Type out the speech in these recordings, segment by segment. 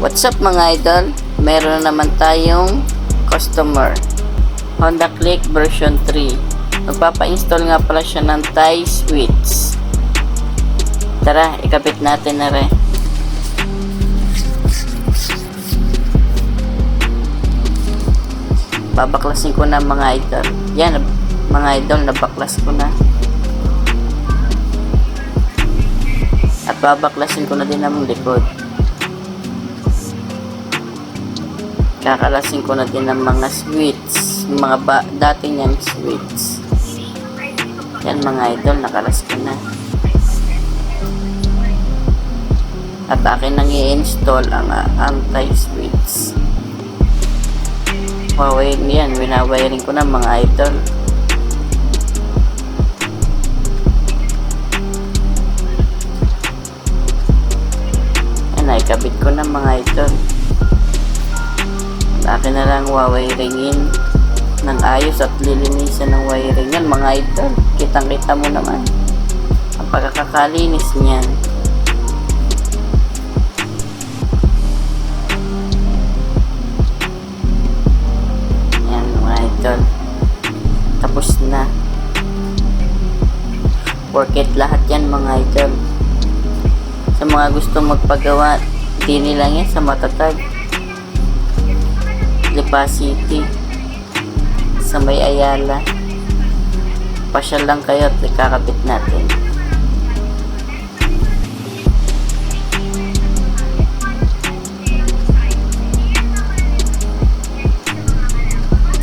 What's up mga idol? Meron na naman tayong customer. Honda Click version 3. Magpapa-install nga pala siya ng tie switch. Tara, ikabit natin na rin. Babaklasin ko na mga idol. Yan, mga idol, nabaklas ko na. At babaklasin ko na din ang likod. Kakalasin ko na din ng mga switch, mga dati niyang switch. Yan mga idol, nakalas ko na. At akin nang i-install ang anti-switch. Huawei yan, winawiring ko na mga idol. Yan, naikabit ko na mga idol. Akin na lang wawiringin ng ayos at lilinisan ng wiring yan mga idol. Kitang kita mo naman ang pagkakalinis niyan. Yan mga idol, tapos na. Work it lahat yan mga idol. Sa mga gustong magpagawa, hindi lang yan sa Matatag, Lipa City, sa may Ayala. Pasyal lang kayo at ikakabit natin.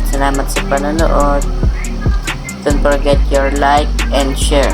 Salamat sa panonood. Don't forget your like and share.